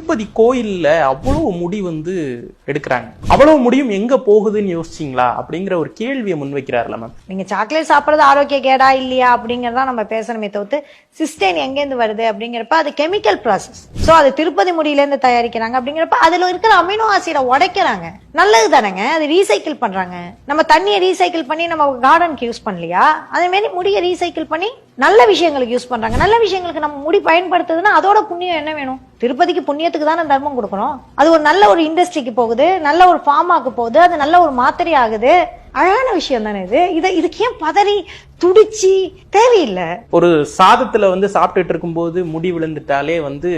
திருப்பதி கோயில்ல அவ்வளவு முடி வந்து எடுக்கிறாங்க. அவ்வளவு முடியும் எங்க போகுதுன்னு யோசிச்சிங்களா அப்படிங்கிற ஒரு கேள்வியை முன்வைக்கிறாருல மேம். நீங்க சாக்லேட் சாப்பிடுறது ஆரோக்கிய கேடா இல்லையா அப்படிங்கறதா நம்ம பேசணுமே தவிர்த்து சிஸ்டைன் எங்க இருந்து வருது அப்படிங்கிறப்ப அது கெமிக்கல் ப்ராசஸ். சோ அது திருப்பதி முடியில இருந்து தயாரிக்கிறாங்க அப்படிங்கிறப்ப அதுல இருக்கிற அமினோ ஆசிட உடைக்கிறாங்க. நல்லது தானேங்க, அது ரீசைக்கிள் பண்றாங்க. நம்ம தண்ணியை ரீசைக்கிள் பண்ணி நம்ம கார்டனுக்கு யூஸ் பண்ணலையா, அதே மாதிரி முடியை ரீசைக்கிள் பண்ணி நல்ல விஷயங்களுக்கு யூஸ் பண்றாங்க. நல்ல விஷயங்களுக்கு நம்ம முடி பயன்படுத்துதுன்னா அதோட புண்ணியம் என்ன வேணும்? திருப்பதிக்கு புண்ணியத்துக்கு தானே தர்மம் கொடுக்கணும். அது ஒரு நல்ல ஒரு இண்டஸ்ட்ரிக்கு போகுது, நல்ல ஒரு ஃபார்மாக்கு போகுது, அது நல்ல ஒரு மாத்திரை ஆகுது. அழகான விஷயம் தானே இது. இதுக்கு ஏன் பதறி துடிச்சு தேவையில்லை. ஒரு சாதத்துல வந்து சாப்பிட்டுட்டு இருக்கும்போது முடி விழுந்துட்டாலே வந்து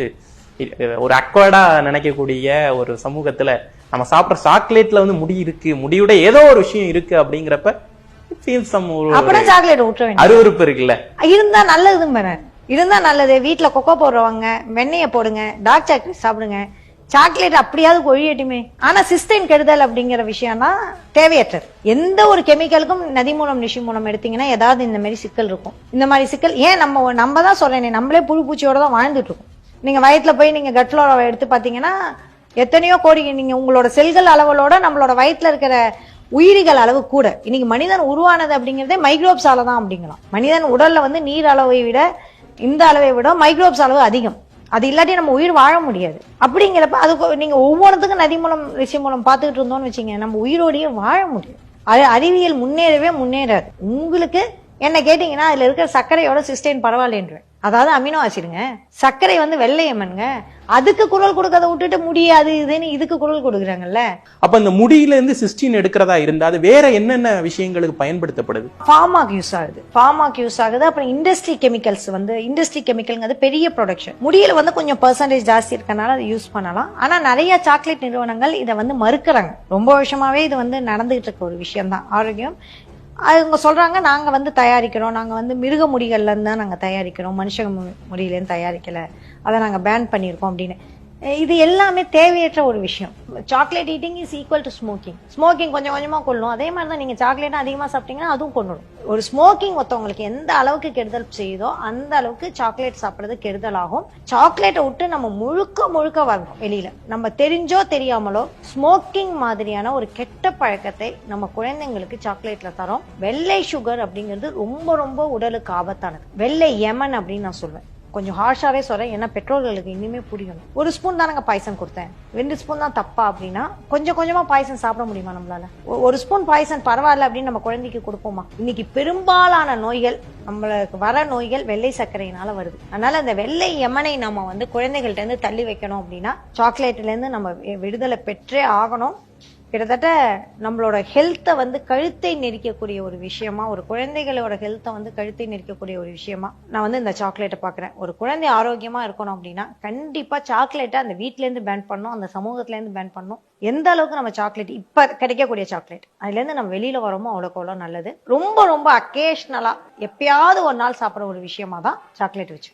ஒரு அக்வர்டா நினைக்கக்கூடிய ஒரு சமூகத்துல நம்ம சாப்பிட்ற சாக்லேட்ல வந்து முடி இருக்கு, முடியோட ஏதோ ஒரு விஷயம் இருக்கு அப்படிங்கிறப்ப அருவருப்பு இருக்குல்ல. இருந்தா நல்லதுன்னு இருந்தா நல்லது. வீட்டுல கொக்கோ போடுறவங்க வெண்ணெய போடுங்க, டார்க் சாக்லேட் சாப்பிடுங்க, சாக்லேட் அப்படியாவது ஒழியட்டுமே. ஆனா சிஸ்டைன் கெடுதல் அப்படிங்கிற விஷயம்னா தேவையற்றது. எந்த ஒரு கெமிக்கலுக்கும் நதி மூலம் நிஷி மூலம் எடுத்தீங்கன்னா ஏதாவது இந்த மாதிரி சிக்கல் இருக்கும். இந்த மாதிரி சிக்கல் ஏன் நம்ம தான் சொல்றேன், நம்மளே புழு பூச்சியோட தான் வாழ்ந்துட்டு இருக்கோம். நீங்க வயிற்றுல போய் நீங்க கட் ஃப்ளோராவை எடுத்து பாத்தீங்கன்னா எத்தனையோ கோடி, நீங்க உங்களோட செல்கள் அளவுகளோட நம்மளோட வயிற்றுல இருக்கிற உயிரிகள் அளவு கூட. இன்னைக்கு மனிதன் உருவானது அப்படிங்கிறதே மைக்ரோப்ஸால தான் அப்படிங்கலாம். மனிதன் உடல்ல வந்து நீர் அளவை விட இந்த அளவை விட மைக்ரோப்ஸ் அளவு அதிகம். அது இல்லாட்டி நம்ம உயிர் வாழ முடியாது. அப்படிங்கிறப்ப அது நீங்க ஒவ்வொருத்துக்கும் நதி மூலம் ரிஷி மூலம் பார்த்துக்கிட்டு இருந்தோம்னு வச்சுங்க, நம்ம உயிரோடையே வாழ முடியும். அது அறிவியல் முன்னேறவே முன்னேறாது. உங்களுக்கு என்ன கேட்டீங்கன்னா அதுல இருக்கிற சர்க்கரையோட சிஸ்டைன் பரவாயில்லைன்றேன். அதாவது அமினோ ஆசிடுங்க. சர்க்கரை வந்து வெள்ளையம்மனுங்க. அதுக்கு குரல் கொடுக்கறத விட்டுட்டு முடியாது இதுன்னு இதுக்கு குரல் கொடுக்குறாங்கல்ல. அப்ப இந்த முடியில இருந்து சிஸ்டின் எடுக்கிறதா இருந்தா அது வேற என்னென்ன விஷயங்களுக்கு பயன்படுத்தப்படுது? ஃபார்மாக்கு யூஸ் ஆகுது. அப்புறம் இண்டஸ்ட்ரி கெமிக்கல்ஸ் வந்து இண்டஸ்ட்ரி கெமிக்கல்ங்கிறது பெரிய ப்ரொடக்ஷன். முடியில வந்து கொஞ்சம் பெர்சன்டேஜ் ஜாஸ்தி இருக்கனால அதை யூஸ் பண்ணலாம். ஆனா நிறைய சாக்லேட் நிறுவனங்கள் இதை வந்து மறுக்கிறாங்க. ரொம்ப வருஷமாவே இது வந்து நடந்துகிட்டு இருக்க ஒரு விஷயம் தான். ஆரோக்கியம் அவங்க சொல்றாங்க, நாங்க வந்து தயாரிக்கிறோம், நாங்க வந்து மிருக முடிகள்ல இருந்து தான் நாங்க தயாரிக்கிறோம், மனுஷ முடியில இருந்து தயாரிக்கல, அதை நாங்க பேன் பண்ணிருக்கோம் அப்படின்னு. இது எல்லாமே தேவையற்ற ஒரு விஷயம். Chocolate eating is equal to smoking கொஞ்சம் கொஞ்சமா கொள்ளும். அதே மாதிரி தான் நீங்க சாக்லேட் அதிகமா சாப்பிட்டீங்கன்னா அதுவும் கொண்டுடும். ஒரு ஸ்மோக்கிங் ஒருத்தவங்களுக்கு எந்த அளவுக்கு கெடுதல் செய்யுதோ அந்த அளவுக்கு சாக்லேட் சாப்பிடுறது கெடுதல் ஆகும். சாக்லேட்டை விட்டு நம்ம முழுக்க வரணும் வெளியில. நம்ம தெரிஞ்சோ தெரியாமலோ ஸ்மோக்கிங் மாதிரியான ஒரு கெட்ட பழக்கத்தை நம்ம குழந்தைங்களுக்கு சாக்லேட்ல தரோம். வெள்ளை சுகர் அப்படிங்கிறது ரொம்ப ரொம்ப உடலுக்கு ஆபத்தானது. வெள்ளை எமன் அப்படின்னு நான் சொல்வேன். கொஞ்சம் ஹார்ஷாவே சொல்றேன், ஏன்னா பெட்ரோல்களுக்கு இனிமே புரியணும். ஒரு ஸ்பூன் தானங்க பாய்சன் கொடுத்தேன், 2 ஸ்பூன் தான் தப்பா அப்படின்னா கொஞ்சம் கொஞ்சமா பாய்சன் சாப்பிட முடியுமா நம்மளால? ஒரு ஸ்பூன் பாய்சன் பரவாயில்ல அப்படின்னு நம்ம குழந்தைக்கு கொடுப்போமா? இன்னைக்கு பெரும்பாலான நோய்கள், நம்மளுக்கு வர நோய்கள் வெள்ளை சர்க்கரையினால வருது. அதனால அந்த வெள்ளை எமனை நம்ம வந்து குழந்தைகள்ட்ட இருந்து தள்ளி வைக்கணும் அப்படின்னா சாக்லேட்ல இருந்து நம்ம விடுதலை பெற்றே ஆகணும். கிட்டத்தட்ட நம்மளோட ஹெல்த்தை வந்து கழுத்தை நெரிக்கக்கூடிய ஒரு விஷயமா, ஒரு குழந்தைகளோட ஹெல்த்தை வந்து கழுத்தை நெரிக்கக்கூடிய ஒரு விஷயமா நான் வந்து இந்த சாக்லேட்டை பாக்குறேன். ஒரு குழந்தை ஆரோக்கியமா இருக்கணும் அப்படின்னா கண்டிப்பா சாக்லேட்டை அந்த வீட்ல இருந்து பேன் பண்ணணும், அந்த சமூகத்துல இருந்து பேன் பண்ணணும். எந்த அளவுக்கு நம்ம சாக்லேட் இப்ப கிடைக்கக்கூடிய சாக்லேட் அதுல இருந்து நம்ம வெளியில வரோமோ அவ்வளவு நல்லது. ரொம்ப ரொம்ப அக்கேஷனலா எப்பயாவது ஒரு நாள் சாப்பிட்ற ஒரு விஷயமா தான் சாக்லேட் வச்சு